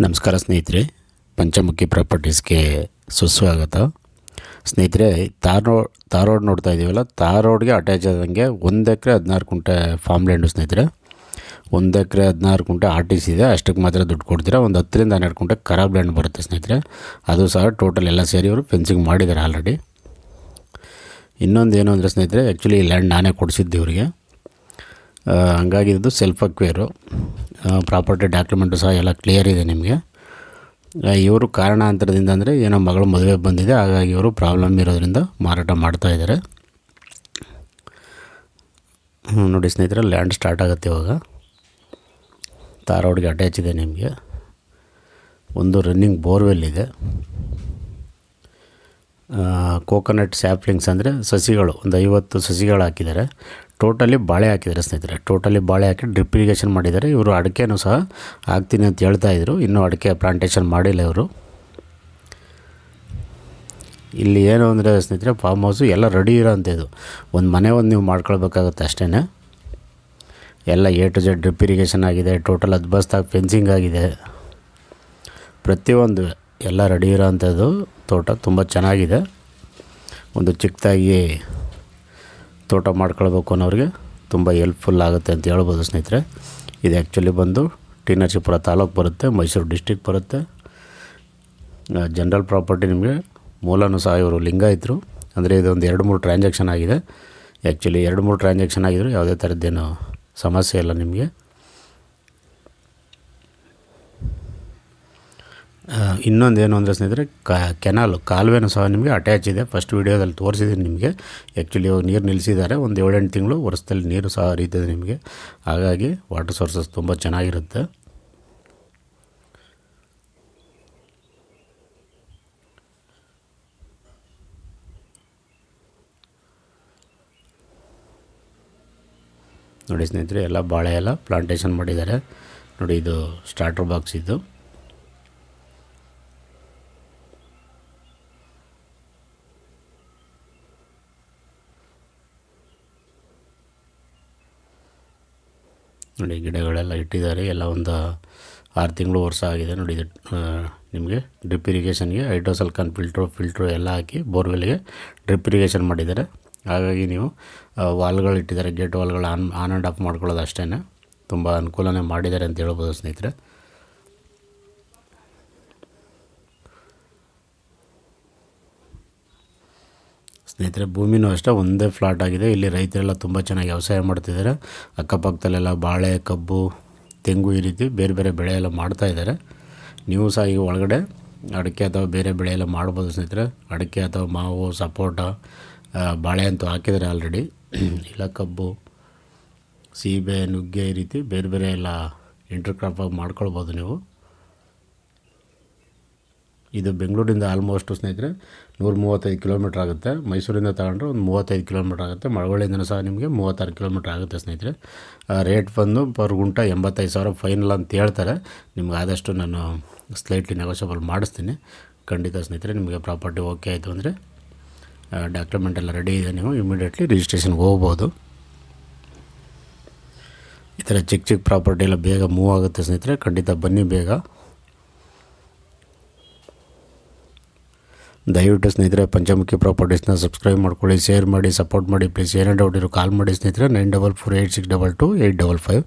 ನಮಸ್ಕಾರ ಸ್ನೇಹಿತರೆ, ಪಂಚಮುಖಿ ಪ್ರಾಪರ್ಟೀಸ್ಗೆ ಸುಸ್ವಾಗತ. ಸ್ನೇಹಿತರೆ, ತಾರ್ ರೋಡ್ ನೋಡ್ತಾ ಇದ್ದೀವಲ್ಲ, ತಾರ್ ರೋಡ್ಗೆ ಅಟ್ಯಾಚ್ ಆದಂಗೆ 1 ಎಕರೆ 16 ಗುಂಟೆ ಫಾರ್ಮ್ ಲ್ಯಾಂಡು ಸ್ನೇಹಿತರೆ. 1 ಎಕರೆ 16 ಗುಂಟೆ RTC ಇದೆ, ಅಷ್ಟಕ್ಕೆ ಮಾತ್ರ ದುಡ್ಡು ಕೊಡ್ತೀರಾ. ಒಂದು 10 ರಿಂದ 12 ಗುಂಟೆ ಖರಾಬ್ ಲ್ಯಾಂಡ್ ಬರುತ್ತೆ ಸ್ನೇಹಿತರೆ. ಅದು ಸಹ ಟೋಟಲ್ ಎಲ್ಲ ಸೇರಿ ಅವರು ಫೆನ್ಸಿಂಗ್ ಮಾಡಿದ್ದಾರೆ ಆಲ್ರೆಡಿ. ಇನ್ನೊಂದು ಏನು ಅಂದರೆ ಸ್ನೇಹಿತರೆ, ಆ್ಯಕ್ಚುಲಿ ಈ ಲ್ಯಾಂಡ್ ನಾನೇ ಕೊಡಿಸಿದ್ದು ಇವರಿಗೆ. ಹಂಗಾಗಿ ಇದು ಸೆಲ್ಫ್ ಅಕ್ವೇರು, ಪ್ರಾಪರ್ಟಿ ಡಾಕ್ಯುಮೆಂಟು ಸಹ ಎಲ್ಲ ಕ್ಲಿಯರ್ ಇದೆ ನಿಮಗೆ. ಇವರು ಕಾರಣಾಂತರದಿಂದ ಅಂದರೆ ಏನೋ ಮಗಳು ಮದುವೆ ಬಂದಿದೆ, ಹಾಗಾಗಿ ಇವರು ಪ್ರಾಬ್ಲಮ್ ಇರೋದ್ರಿಂದ ಮಾರಾಟ ಮಾಡ್ತಾಯಿದ್ದಾರೆ. ನೋಡಿ ಸ್ನೇಹಿತರೆ, ಲ್ಯಾಂಡ್ ಸ್ಟಾರ್ಟ್ ಆಗುತ್ತೆ ಇವಾಗ. ತಾರ್ ರೋಡ್ಗೆ ಅಟ್ಯಾಚ್ ಇದೆ ನಿಮಗೆ. ಒಂದು ರನ್ನಿಂಗ್ ಬೋರ್ವೆಲ್ ಇದೆ. ಕೋಕೋನಟ್ ಸ್ಯಾಪ್ಲಿಂಗ್ಸ್ ಅಂದರೆ ಸಸಿಗಳು ಒಂದು 50 ಸಸಿಗಳು ಹಾಕಿದ್ದಾರೆ. ಟೋಟಲಿ ಬಾಳೆ ಹಾಕಿದ್ದಾರೆ ಸ್ನೇಹಿತರೆ. ಟೋಟಲಿ ಬಾಳೆ ಹಾಕಿ ಡ್ರಿಪ್ ಇರಿಗೇಷನ್ ಮಾಡಿದ್ದಾರೆ. ಇವರು ಅಡಿಕೆನೂ ಸಹ ಹಾಕ್ತೀನಿ ಅಂತ ಹೇಳ್ತಾಯಿದ್ರು, ಇನ್ನೂ ಅಡಿಕೆ ಪ್ಲಾಂಟೇಷನ್ ಮಾಡಿಲ್ಲ ಇವರು. ಇಲ್ಲಿ ಏನು ಅಂದರೆ ಸ್ನೇಹಿತರೆ, ಫಾರ್ಮ್ ಹೌಸು ಎಲ್ಲ ರೆಡಿ ಇರೋಂಥದ್ದು. ಒಂದು ಮನೆ ನೀವು ಮಾಡ್ಕೊಳ್ಬೇಕಾಗುತ್ತೆ ಅಷ್ಟೇ. ಎಲ್ಲ A to Z drip irrigation ಆಗಿದೆ. ಟೋಟಲ್ 10 ಬಸ್ತಾಗಿ ಫೆನ್ಸಿಂಗ್ ಆಗಿದೆ. ಪ್ರತಿಯೊಂದು ಎಲ್ಲ ರೆಡಿ ಇರೋಂಥದ್ದು. ತೋಟ ತುಂಬ ಚೆನ್ನಾಗಿದೆ. ಒಂದು ಚಿಕ್ಕದಾಗಿ ತೋಟ ಮಾಡ್ಕೊಳ್ಬೇಕು ಅನ್ನೋರಿಗೆ ತುಂಬ ಹೆಲ್ಪ್ಫುಲ್ ಆಗುತ್ತೆ ಅಂತ ಹೇಳ್ಬೋದು ಸ್ನೇಹಿತರೆ. ಇದು ಆ್ಯಕ್ಚುಲಿ ಬಂದು ಟಿ ನರಸೀಪುರ ತಾಲೂಕು ಬರುತ್ತೆ, ಮೈಸೂರು ಡಿಸ್ಟಿಕ್ ಬರುತ್ತೆ. General property. ನಿಮಗೆ ಮೂಲನೂ ಸಹ ಇವರು ಲಿಂಗಾಯತರು. ಅಂದರೆ ಇದೊಂದು 2-3 ಟ್ರಾನ್ಸಾಕ್ಷನ್ ಆಗಿದೆ. ಆ್ಯಕ್ಚುಲಿ 2-3 ಟ್ರಾನ್ಸಾಕ್ಷನ್ ಆಗಿದ್ರು ಯಾವುದೇ ಥರದ್ದೇನು ಸಮಸ್ಯೆ ಇಲ್ಲ ನಿಮಗೆ. ಇನ್ನೊಂದು ಏನು ಅಂದರೆ ಸ್ನೇಹಿತರೆ, ಕಾಲುವೆನೂ ಸಹ ನಿಮಗೆ ಅಟ್ಯಾಚ್ ಇದೆ. ಫಸ್ಟ್ ವೀಡಿಯೋದಲ್ಲಿ ತೋರಿಸಿದ್ದೀನಿ ನಿಮಗೆ. ಆ್ಯಕ್ಚುಲಿ ಇವಾಗ ನೀರು ನಿಲ್ಲಿಸಿದ್ದಾರೆ. ಒಂದು 7-8 ತಿಂಗಳು ವರ್ಷದಲ್ಲಿ ನೀರು ಸಹ ಹರಿಯುತ್ತದೆ ನಿಮಗೆ. ಹಾಗಾಗಿ ವಾಟರ್ ಸೋರ್ಸಸ್ ತುಂಬ ಚೆನ್ನಾಗಿರುತ್ತೆ. ನೋಡಿ ಸ್ನೇಹಿತರೆ, ಎಲ್ಲ ಬಾಳೆ ಎಲ್ಲ ಪ್ಲಾಂಟೇಷನ್ ಮಾಡಿದ್ದಾರೆ. ನೋಡಿ, ಇದು ಸ್ಟಾರ್ಟರ್ ಬಾಕ್ಸ್ ಇದು. ನೋಡಿ, ಗಿಡಗಳೆಲ್ಲ ಇಟ್ಟಿದ್ದಾರೆ. ಎಲ್ಲ ಒಂದು 6 ತಿಂಗಳು ವರ್ಷ ಆಗಿದೆ. ನೋಡಿ, ಇದು ನಿಮಗೆ ಡ್ರಿಪ್ ಇರಿಗೇಷನ್ಗೆ ಹೈಡ್ರೋಸಲ್ಕಾನ್ ಫಿಲ್ಟ್ರು ಎಲ್ಲ ಹಾಕಿ ಬೋರ್ವೆಲ್ಗೆ ಡ್ರಿಪ್ ಇರಿಗೇಷನ್ ಮಾಡಿದ್ದಾರೆ. ಹಾಗಾಗಿ ನೀವು ವಾಲ್ಗಳು ಇಟ್ಟಿದ್ದಾರೆ, ಗೇಟ್ ವಾಲ್ಗಳು ಆನ್ ಆ್ಯಂಡ್ ಆಫ್ ಮಾಡ್ಕೊಳ್ಳೋದು ಅಷ್ಟೇ. ತುಂಬ ಅನುಕೂಲನೇ ಮಾಡಿದ್ದಾರೆ ಅಂತ ಹೇಳ್ಬೋದು ಸ್ನೇಹಿತರೆ. ಭೂಮಿನೂ ಅಷ್ಟೇ ಒಂದೇ ಫ್ಲಾಟ್ ಆಗಿದೆ. ಇಲ್ಲಿ ರೈತರೆಲ್ಲ ತುಂಬ ಚೆನ್ನಾಗಿ ವ್ಯವಸಾಯ ಮಾಡ್ತಿದ್ದಾರೆ. ಅಕ್ಕಪಕ್ಕದಲ್ಲೆಲ್ಲ ಬಾಳೆ, ಕಬ್ಬು, ತೆಂಗು ಈ ರೀತಿ ಬೇರೆ ಬೇರೆ ಬೆಳೆ ಎಲ್ಲ ಮಾಡ್ತಾಯಿದ್ದಾರೆ. ನೀವು ಸಹ ಈಗ ಒಳಗಡೆ ಅಡಿಕೆ ಅಥವಾ ಬೇರೆ ಬೆಳೆ ಎಲ್ಲ ಮಾಡ್ಬೋದು ಸ್ನೇಹಿತರೆ. ಅಡಿಕೆ ಅಥವಾ ಮಾವು, ಸಪೋಟ, ಬಾಳೆ ಅಂತೂ ಹಾಕಿದ್ದಾರೆ ಆಲ್ರೆಡಿ. ಇಲ್ಲ ಕಬ್ಬು, ಸೀಬೆ, ನುಗ್ಗೆ ಈ ರೀತಿ ಬೇರೆ ಬೇರೆ ಎಲ್ಲ ಇಂಟರ್ ಕ್ರಾಪಾಗಿ ಮಾಡ್ಕೊಳ್ಬೋದು ನೀವು. ಇದು ಬೆಂಗಳೂರಿಂದ ಆಲ್ಮೋಸ್ಟ್ ಸ್ನೇಹಿತರೆ 135 ಕಿಲೋಮೀಟ್ರ್ ಆಗುತ್ತೆ. ಮೈಸೂರಿಂದ ತಗೊಂಡ್ರೆ ಒಂದು 35 ಕಿಲೋಮೀಟ್ರ್ ಆಗುತ್ತೆ. ಮಳವಳ್ಳಿಯಿಂದ ಸಹ ನಿಮಗೆ 36 ಕಿಲೋಮೀಟ್ರ್ ಆಗುತ್ತೆ ಸ್ನೇಹಿತರೆ. ರೇಟ್ ಬಂದು ಪರ್ ಗುಂಟ 85,000 ಫೈನಲ್ ಅಂತ ಹೇಳ್ತಾರೆ. ನಿಮ್ಗೆ ಆದಷ್ಟು ನಾನು ಸ್ಲೈಟ್ಲಿ ನೆಗೋಷಿಯಬಲ್ ಮಾಡಿಸ್ತೀನಿ. ಖಂಡಿತ ಸ್ನೇಹಿತರೆ, ನಿಮಗೆ ಪ್ರಾಪರ್ಟಿ ಓಕೆ ಆಯಿತು ಅಂದರೆ ಡಾಕ್ಯುಮೆಂಟ್ ಎಲ್ಲ ರೆಡಿ ಇದೆ, ನೀವು ಇಮಿಡಿಯೇಟ್ಲಿ ರಿಜಿಸ್ಟ್ರೇಷನ್ಗೆ ಹೋಗ್ಬೋದು. ಈ ಥರ ಚಿಕ್ಕ ಪ್ರಾಪರ್ಟಿ ಎಲ್ಲ ಬೇಗ ಮೂವ್ ಆಗುತ್ತೆ ಸ್ನೇಹಿತರೆ. ಖಂಡಿತ ಬನ್ನಿ ಬೇಗ. ದಯವಿಟ್ಟು ಸ್ನೇಹಿತರೆ, ಪಂಚಮುಖಿ ಪ್ರಾಪರ್ಟೀಸ್ನ ಸಬ್ಸ್ಕ್ರೈಬ್ ಮಾಡ್ಕೊಳ್ಳಿ, ಶೇರ್ ಮಾಡಿ, ಸಪೋರ್ಟ್ ಮಾಡಿ ಪ್ಲೀಸ್. ಏನೇ ಡೌಟ್ ಇರೋ ಕಾಲ್ ಮಾಡಿ ಸ್ನೇಹಿತರೆ. 9448622855.